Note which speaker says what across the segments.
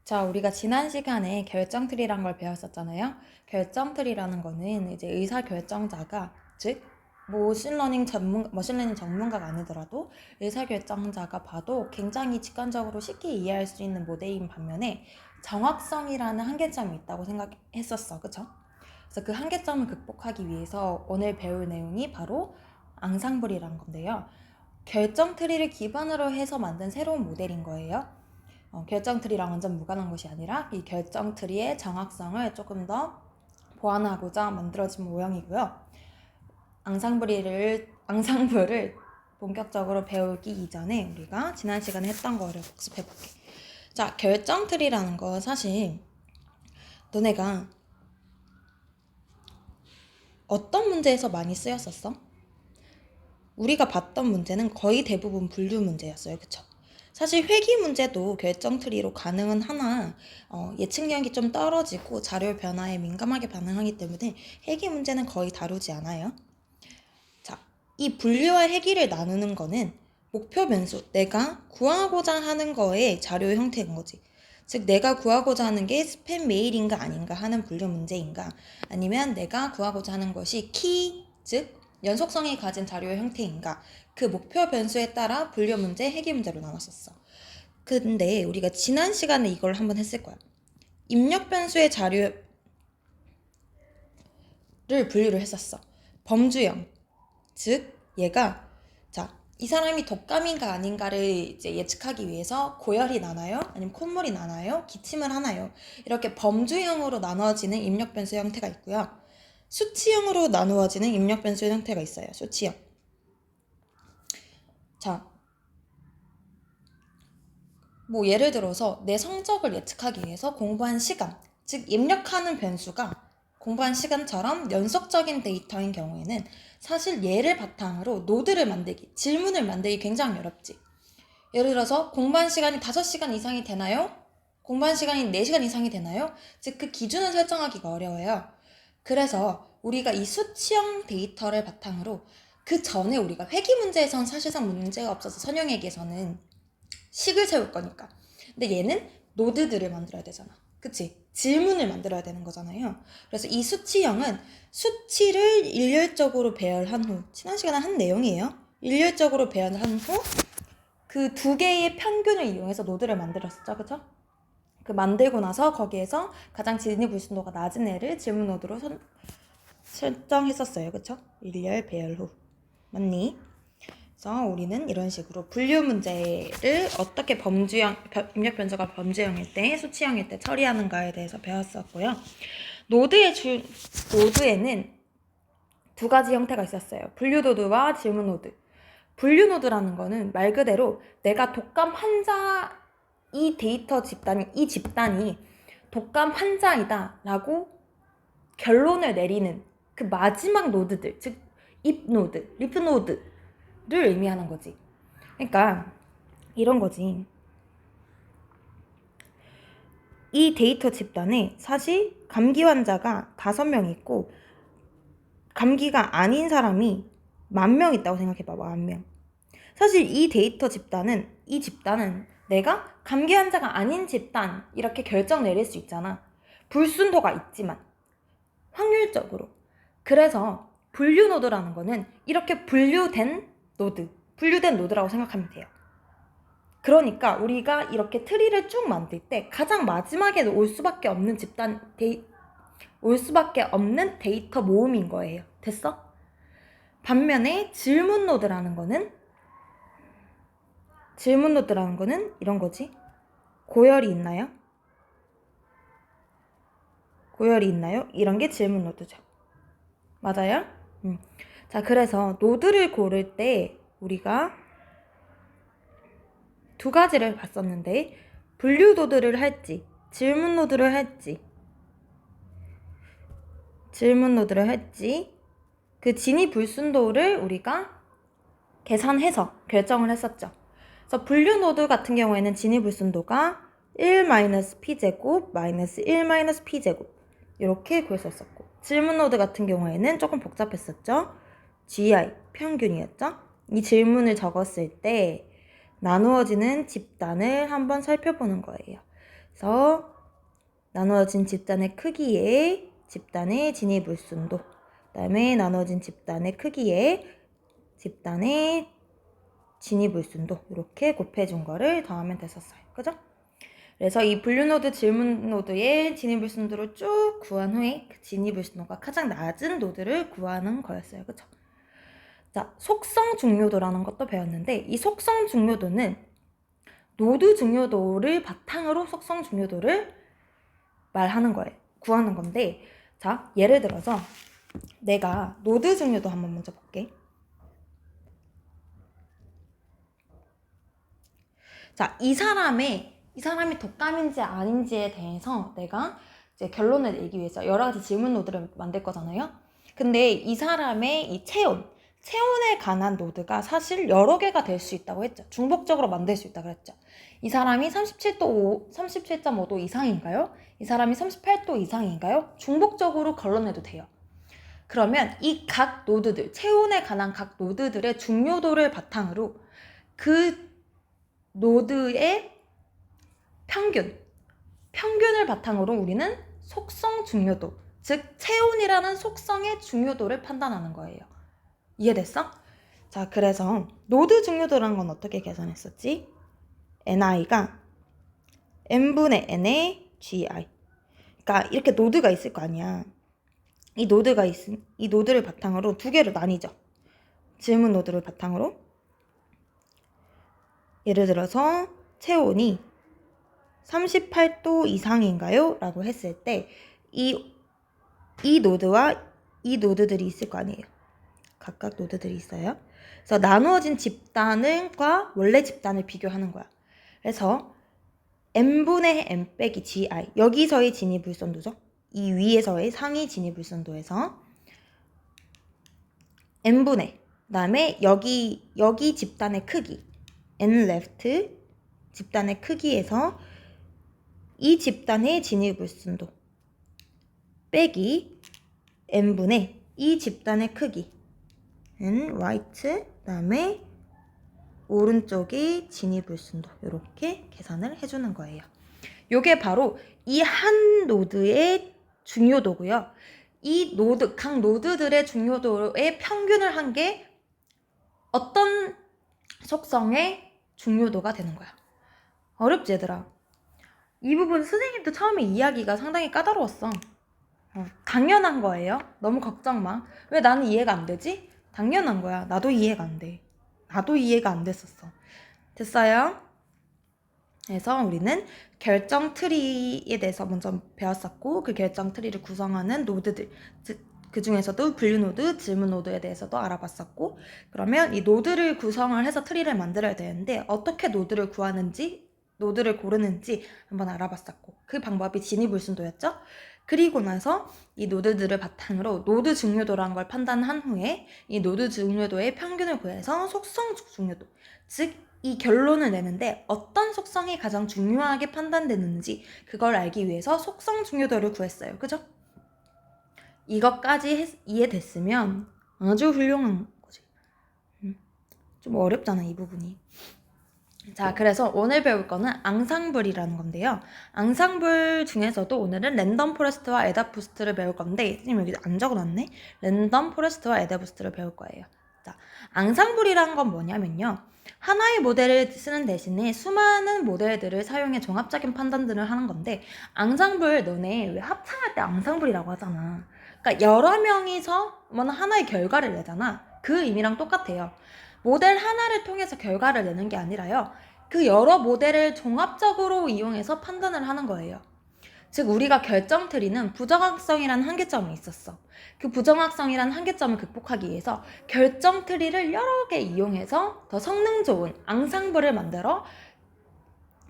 Speaker 1: 자, 우리가 지난 시간에 결정트리란 걸 배웠었잖아요. 결정트리라는 거는 이제 의사결정자가, 즉, 머신러닝 전문가가 아니더라도 의사결정자가 봐도 굉장히 직관적으로 쉽게 이해할 수 있는 모델인 반면에 정확성이라는 한계점이 있다고 생각했었어. 그쵸? 그래서 그 한계점을 극복하기 위해서 오늘 배울 내용이 바로 앙상블이라는 건데요. 결정트리를 기반으로 해서 만든 새로운 모델인 거예요. 결정트리랑 완전 무관한 것이 아니라 이 결정트리의 정확성을 조금 더 보완하고자 만들어진 모형이고요. 앙상블을 본격적으로 배우기 이전에 우리가 지난 시간에 했던 거를 복습해볼게. 자, 결정트리라는 거 사실 너네가 어떤 문제에서 많이 쓰였었어? 우리가 봤던 문제는 거의 대부분 분류 문제였어요. 그쵸? 사실 회귀 문제도 결정트리로 가능은 하나 예측력이 좀 떨어지고 자료 변화에 민감하게 반응하기 때문에 회귀 문제는 거의 다루지 않아요. 자, 이 분류와 회귀를 나누는 거는 목표 변수, 내가 구하고자 하는 거의 자료 형태인 거지. 즉 내가 구하고자 하는 게 스팸 메일인가 아닌가 하는 분류 문제인가, 아니면 내가 구하고자 하는 것이 키, 즉 연속성이 가진 자료 형태인가, 그 목표 변수에 따라 분류 문제, 회귀 문제로 나눴었어. 근데 우리가 지난 시간에 이걸 한번 했을 거야. 입력 변수의 자료를 분류를 했었어. 범주형, 즉 얘가 이 사람이 독감인가 아닌가를 이제 예측하기 위해서 고열이 나나요? 아니면 콧물이 나나요? 기침을 하나요? 이렇게 범주형으로 나눠지는 입력 변수 형태가 있고요. 수치형으로 나누어지는 입력 변수 형태가 있어요. 수치형. 자, 뭐 예를 들어서 내 성적을 예측하기 위해서 공부한 시간, 즉 입력하는 변수가 공부한 시간처럼 연속적인 데이터인 경우에는 사실 얘를 바탕으로 노드를 만들기, 질문을 만들기 굉장히 어렵지. 예를 들어서 공부한 시간이 5시간 이상이 되나요? 공부한 시간이 4시간 이상이 되나요? 즉 그 기준을 설정하기가 어려워요. 그래서 우리가 이 수치형 데이터를 바탕으로, 그 전에 우리가 회귀 문제에선 사실상 문제가 없어서 선형회계에서는 식을 세울 거니까. 근데 얘는 노드들을 만들어야 되잖아. 그치? 질문을 만들어야 되는 거잖아요. 그래서 이 수치형은 수치를 일률적으로 배열한 후, 지난 시간에 한 내용이에요. 일률적으로 배열한 후 그 두 개의 평균을 이용해서 노드를 만들었었죠. 그쵸? 그 만들고 나서 거기에서 가장 진입 불순도가 낮은 애를 질문 노드로 설정했었어요. 그쵸? 일렬 배열 후. 맞니? 그래서 우리는 이런 식으로 분류 문제를 어떻게 입력 변수가 범주형일 때, 수치형일 때 처리하는가에 대해서 배웠었고요. 노드에는 두 가지 형태가 있었어요. 분류 노드와 질문 노드. 분류 노드라는 거는 말 그대로 내가 독감 환자, 이 집단이 독감 환자이다 라고 결론을 내리는 그 마지막 노드들, 즉 입 노드, 리프 노드를 의미하는 거지. 그러니까 이런 거지. 이 데이터 집단에 사실 감기 환자가 5명 있고 감기가 아닌 사람이 10,000명 있다고 생각해봐. 10,000명. 사실 이 집단은 내가 감기 환자가 아닌 집단 이렇게 결정 내릴 수 있잖아. 불순도가 있지만 확률적으로. 그래서 분류 노드라는 거는 이렇게 분류된 노드라고 생각하면 돼요. 그러니까 우리가 이렇게 트리를 쭉 만들 때 가장 마지막에 올 수밖에 없는 데이터 모음인 거예요. 됐어? 반면에 질문 노드라는 거는 이런 거지. 고열이 있나요? 이런 게 질문 노드죠. 맞아요? 자, 그래서 노드를 고를 때 우리가 두 가지를 봤었는데, 분류 노드를 할지 질문 노드를 할지 그 진입 불순도를 우리가 계산해서 결정을 했었죠. 그래서 분류 노드 같은 경우에는 진입 불순도가 1-p제곱 -1-p제곱 이렇게 구했었고, 질문 노드 같은 경우에는 조금 복잡했었죠. GI 평균이었죠. 이 질문을 적었을 때 나누어지는 집단을 한번 살펴보는 거예요. 그래서 나누어진 집단의 크기에 집단의 진입 물순도, 그다음에 나누어진 집단의 크기에 집단의 진입 물순도 이렇게 곱해준 거를 더하면 됐었어요. 그죠? 그래서 이 분류노드 질문 노드의 진입 물순도를 쭉 구한 후에 그 진입 물순도가 가장 낮은 노드를 구하는 거였어요. 그죠? 자, 속성 중요도라는 것도 배웠는데 이 속성 중요도는 노드 중요도를 바탕으로 속성 중요도를 말하는 거예요. 구하는 건데, 자, 예를 들어서 내가 노드 중요도 한번 먼저 볼게. 자, 이 사람이 독감인지 아닌지에 대해서 내가 이제 결론을 내기 위해서 여러 가지 질문 노드를 만들 거잖아요. 근데 이 사람의 이 체온에 관한 노드가 사실 여러 개가 될 수 있다고 했죠. 중복적으로 만들 수 있다고 그랬죠. 이 사람이 37.5도 이상인가요? 이 사람이 38도 이상인가요? 중복적으로 걸러내도 돼요. 그러면 이 각 노드들, 체온에 관한 각 노드들의 중요도를 바탕으로 그 노드의 평균을 바탕으로 우리는 속성 중요도, 즉 체온이라는 속성의 중요도를 판단하는 거예요. 이해됐어? 자, 그래서 노드 중요도라는 건 어떻게 계산했었지? ni가 n분의 n의 gi. 그러니까 이렇게 노드가 있을 거 아니야. 이 노드를 바탕으로 두 개로 나뉘죠. 질문 노드를 바탕으로. 예를 들어서 체온이 38도 이상인가요? 라고 했을 때 이 노드와 이 노드들이 있을 거 아니에요. 각각 노드들이 있어요. 그래서 나누어진 집단과 원래 집단을 비교하는 거야. 그래서 n분의 n 빼기 gi, 여기서의 진입물선도죠. 이 위에서의 상위 진입물선도에서 n분의, 그 다음에 여기 집단의 크기 n left 집단의 크기에서 이 집단의 진입물순도 빼기 n분의 이 집단의 크기 n right, 그 다음에 오른쪽의 진입물순도 이렇게 계산을 해주는 거예요. 요게 바로 이 한 노드의 중요도고요. 이 각 노드들의 중요도의 평균을 한 게 어떤 속성의 중요도가 되는 거야. 어렵지 얘들아? 이 부분 선생님도 처음에 이해하기가 상당히 까다로웠어. 당연한 거예요. 너무 걱정 마. 왜 나는 이해가 안 되지? 당연한 거야. 나도 이해가 안 돼. 나도 이해가 안 됐었어. 됐어요? 그래서 우리는 결정 트리에 대해서 먼저 배웠었고 그 결정 트리를 구성하는 노드들, 그 중에서도 분류 노드, 질문 노드에 대해서도 알아봤었고, 그러면 이 노드를 구성을 해서 트리를 만들어야 되는데 어떻게 노드를 고르는지 한번 알아봤었고, 그 방법이 진입물순도였죠. 그리고 나서 이 노드들을 바탕으로 노드 중요도라는 걸 판단한 후에 이 노드 중요도의 평균을 구해서 속성 중요도, 즉 이 결론을 내는데 어떤 속성이 가장 중요하게 판단되는지 그걸 알기 위해서 속성 중요도를 구했어요. 그죠? 이것까지 이해됐으면 아주 훌륭한 거지. 좀 어렵잖아, 이 부분이. 자, 그래서 오늘 배울 거는 앙상블이라는 건데요. 앙상블 중에서도 오늘은 랜덤 포레스트와 에다 부스트를 배울 건데, 선생님 여기 안 적어놨네? 랜덤 포레스트와 에다 부스트를 배울 거예요. 자, 앙상블이라는 건 뭐냐면요. 하나의 모델을 쓰는 대신에 수많은 모델들을 사용해 종합적인 판단들을 하는 건데, 앙상블 너네 왜 합창할 때 앙상블이라고 하잖아. 그러니까 여러 명이서 하나의 결과를 내잖아. 그 의미랑 똑같아요. 모델 하나를 통해서 결과를 내는 게 아니라요. 그 여러 모델을 종합적으로 이용해서 판단을 하는 거예요. 즉 우리가 결정 트리는 부정확성이라는 한계점이 있었어. 그 부정확성이라는 한계점을 극복하기 위해서 결정 트리를 여러 개 이용해서 더 성능 좋은 앙상블을 만들어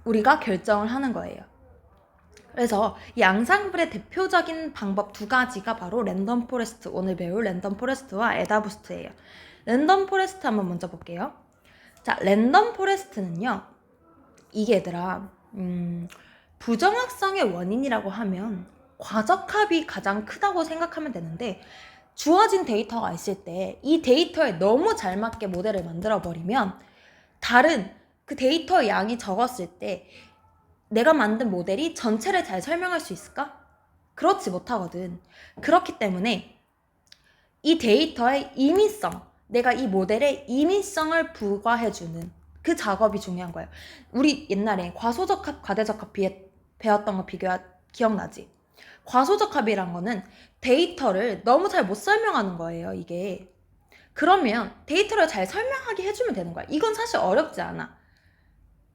Speaker 1: 우리가 결정을 하는 거예요. 그래서 이 앙상블의 대표적인 방법 두 가지가 바로 랜덤 포레스트, 오늘 배울 랜덤 포레스트와 에다 부스트예요. 랜덤 포레스트 한번 먼저 볼게요. 자, 랜덤 포레스트는요. 이게 얘들아 부정확성의 원인이라고 하면 과적합이 가장 크다고 생각하면 되는데, 주어진 데이터가 있을 때 이 데이터에 너무 잘 맞게 모델을 만들어 버리면 다른 그 데이터의 양이 적었을 때 내가 만든 모델이 전체를 잘 설명할 수 있을까? 그렇지 못하거든. 그렇기 때문에 이 데이터의 임의성, 내가 이 모델에 임의성을 부과해주는 그 작업이 중요한 거예요. 우리 옛날에 과소적합, 과대적합 배웠던 거 기억나지? 과소적합이란 거는 데이터를 너무 잘 못 설명하는 거예요, 이게. 그러면 데이터를 잘 설명하게 해주면 되는 거야. 이건 사실 어렵지 않아.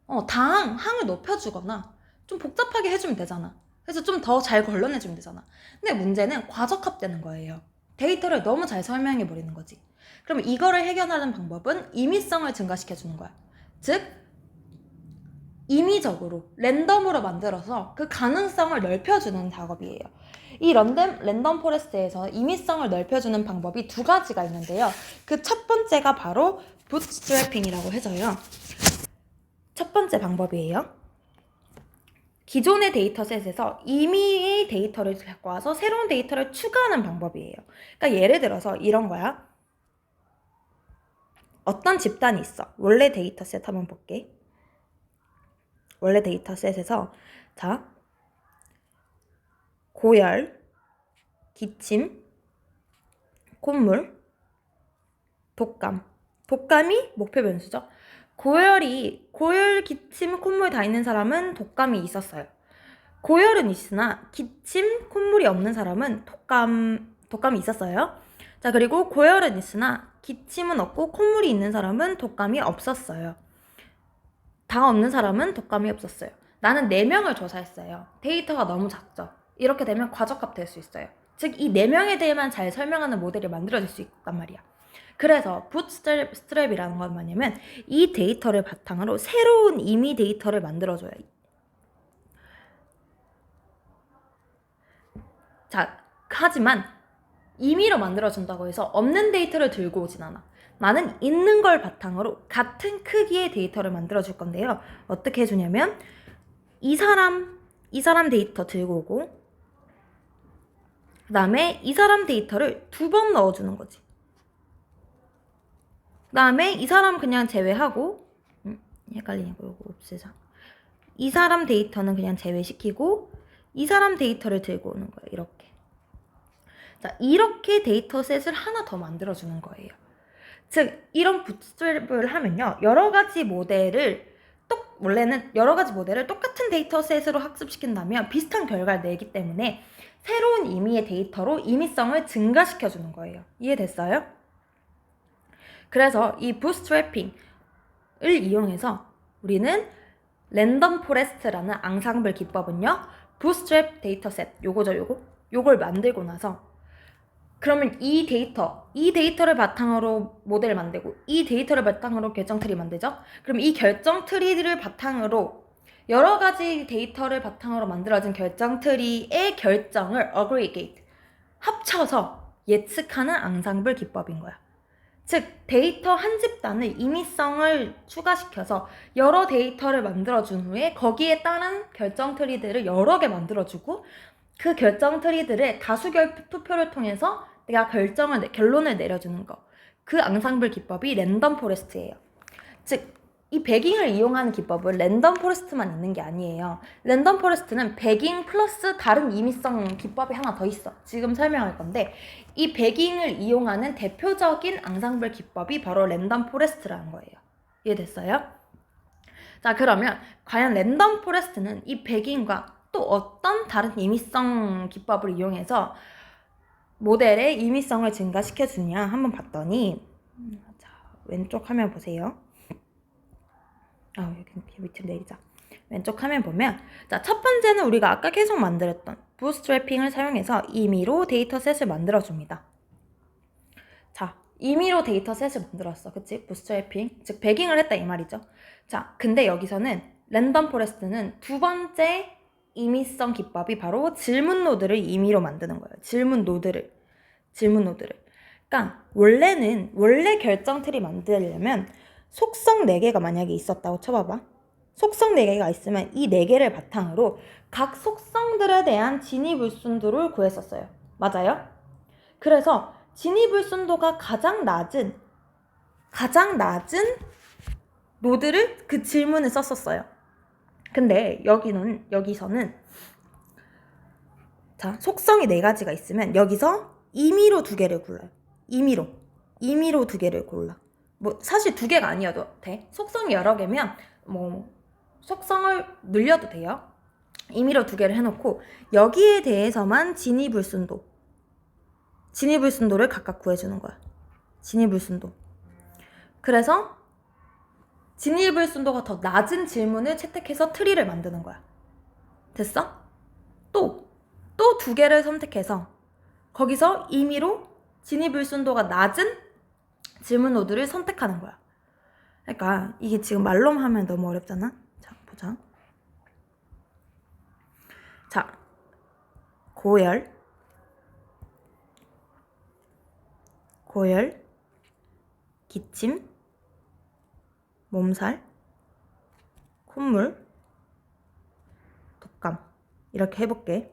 Speaker 1: 항을 높여주거나 좀 복잡하게 해주면 되잖아. 그래서 좀 더 잘 걸러내주면 되잖아. 근데 문제는 과적합되는 거예요. 데이터를 너무 잘 설명해버리는 거지. 그럼 이거를 해결하는 방법은 임의성을 증가시켜주는 거야. 즉, 임의적으로, 랜덤으로 만들어서 그 가능성을 넓혀주는 작업이에요. 이 랜덤 포레스트에서 임의성을 넓혀주는 방법이 두 가지가 있는데요. 그 첫 번째가 바로 부트스트래핑이라고 해서요. 첫 번째 방법이에요. 기존의 데이터셋에서 임의의 데이터를 갖고 와서 새로운 데이터를 추가하는 방법이에요. 그러니까 예를 들어서 이런 거야. 어떤 집단이 있어. 원래 데이터셋 한번 볼게. 원래 데이터셋에서 자, 고열, 기침, 콧물, 독감. 독감이 목표 변수죠. 고열, 기침, 콧물 다 있는 사람은 독감이 있었어요. 고열은 있으나 기침, 콧물이 없는 사람은 독감이 있었어요. 자, 그리고 고열은 있으나 기침은 없고 콧물이 있는 사람은 독감이 없었어요. 다 없는 사람은 독감이 없었어요. 나는 4명을 조사했어요. 데이터가 너무 작죠. 이렇게 되면 과적합 될 수 있어요. 즉, 이 4명에 대해만 잘 설명하는 모델이 만들어질 수 있단 말이야. 그래서 부트스트랩이라는 건 뭐냐면 이 데이터를 바탕으로 새로운 임의 데이터를 만들어줘요. 자, 하지만 임의로 만들어준다고 해서 없는 데이터를 들고 오진 않아. 나는 있는 걸 바탕으로 같은 크기의 데이터를 만들어줄 건데요. 어떻게 해주냐면 이 사람 데이터 들고 오고 그 다음에 이 사람 데이터를 2번 넣어주는 거지. 그 다음에 이 사람 그냥 제외하고 헷갈리니까 이거 없애자. 이 사람 데이터는 그냥 제외시키고 이 사람 데이터를 들고 오는 거예요. 이렇게. 자, 이렇게 데이터셋을 하나 더 만들어주는 거예요. 즉, 이런 부트스트랩을 하면요. 원래는 여러 가지 모델을 똑같은 데이터셋으로 학습시킨다면 비슷한 결과를 내기 때문에 새로운 임의의 데이터로 임의성을 증가시켜주는 거예요. 이해됐어요? 그래서 이 부트스트래핑을 이용해서 우리는 랜덤 포레스트라는 앙상블 기법은요. 부트스트랩 데이터셋, 요걸 만들고 나서 그러면 이 데이터를 바탕으로 모델을 만들고 이 데이터를 바탕으로 결정 트리 만들죠. 그럼 이 결정 트리를 바탕으로 여러 가지 데이터를 바탕으로 만들어진 결정 트리의 결정을 aggregate 합쳐서 예측하는 앙상블 기법인 거야. 즉 데이터 한 집단의 임의성을 추가시켜서 여러 데이터를 만들어준 후에 거기에 따른 결정 트리들을 여러 개 만들어주고 그 결정 트리들의 다수결 투표를 통해서 내가 결론을 내려주는 거. 그 앙상블 기법이 랜덤 포레스트예요. 즉, 이 배깅을 이용하는 기법은 랜덤 포레스트만 있는 게 아니에요. 랜덤 포레스트는 배깅 플러스 다른 임의성 기법이 하나 더 있어. 지금 설명할 건데 이 배깅을 이용하는 대표적인 앙상블 기법이 바로 랜덤 포레스트라는 거예요. 이해됐어요? 자, 그러면 과연 랜덤 포레스트는 이 배깅과 또 어떤 다른 임의성 기법을 이용해서 모델의 임의성을 증가시켜주냐 한번 봤더니 자, 왼쪽 화면 보세요. 여기 밑으로 내리자. 왼쪽 화면 보면 자, 첫 번째는 우리가 아까 계속 만들었던 부트스트래핑을 사용해서 임의로 데이터셋을 만들어줍니다. 자, 임의로 데이터셋을 만들었어. 그치? 부트스트래핑, 즉 배깅을 했다 이 말이죠. 자, 근데 여기서는 랜덤 포레스트는 두 번째 임의성 기법이 바로 질문 노드를 임의로 만드는 거예요. 질문 노드를. 그러니까 원래 결정 트리 만들려면 속성 4개가 만약에 있었다고 쳐봐봐. 속성 4개가 있으면 이 4개를 바탕으로 각 속성들에 대한 진위불순도를 구했었어요. 맞아요? 그래서 진위불순도가 가장 낮은 노드를 그 질문을 썼었어요. 근데 여기서는 자, 속성이 4가지가 있으면 여기서 임의로 2개를 골라요. 임의로 2개를 골라. 뭐 사실 2개가 아니어도 돼. 속성이 여러 개면 뭐 속성을 늘려도 돼요. 임의로 2개를 해놓고 여기에 대해서만 진위불순도를 각각 구해주는 거야. 진위불순도. 그래서 진위불순도가 더 낮은 질문을 채택해서 트리를 만드는 거야. 됐어? 또 2개를 선택해서 거기서 임의로 진위불순도가 낮은 질문 노드를 선택하는 거야. 그러니까 이게 지금 말로만 하면 너무 어렵잖아. 자, 보자. 자, 고열, 기침, 몸살, 콧물, 독감. 이렇게 해볼게.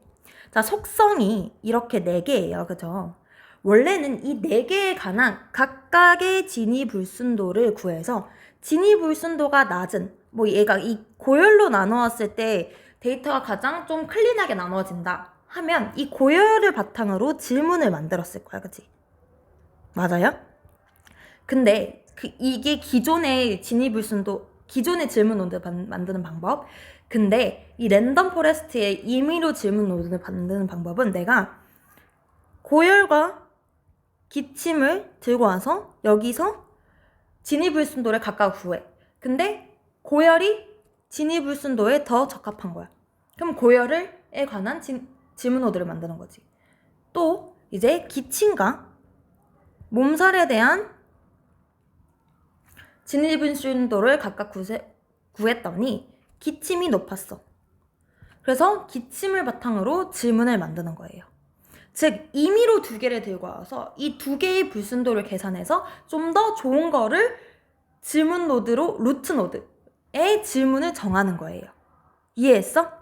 Speaker 1: 자, 속성이 이렇게 4개예요. 그죠? 원래는 이 4개에 관한 각각의 진위불순도를 구해서 진위불순도가 낮은, 뭐 얘가 이 고열로 나누었을 때 데이터가 가장 좀 클린하게 나눠진다 하면 이 고열을 바탕으로 질문을 만들었을 거야. 그치? 맞아요? 근데 이게 기존의 질문 노드 만드는 방법. 근데 이 랜덤 포레스트의 임의로 질문 노드를 만드는 방법은 내가 고열과 기침을 들고 와서 여기서 진위불순도를 각각 구해. 근데 고열이 진위불순도에 더 적합한 거야. 그럼 고열에 관한 질문 노드를 만드는 거지. 또 이제 기침과 몸살에 대한 진위불순도를 각각 구했더니 기침이 높았어. 그래서 기침을 바탕으로 질문을 만드는 거예요. 즉 임의로 2개를 들고 와서 이 2개의 불순도를 계산해서 좀 더 좋은 거를 질문 노드로 루트 노드의 질문을 정하는 거예요. 이해했어?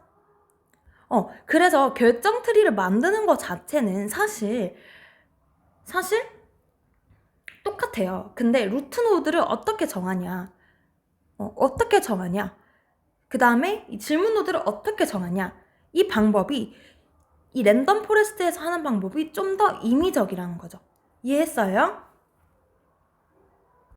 Speaker 1: 그래서 결정 트리를 만드는 것 자체는 사실 똑같아요. 근데 루트 노드를 어떻게 정하냐? 그 다음에 이 질문 노드를 어떻게 정하냐? 이 방법이 이 랜덤 포레스트에서 하는 방법이 좀 더 임의적이라는 거죠. 이해했어요?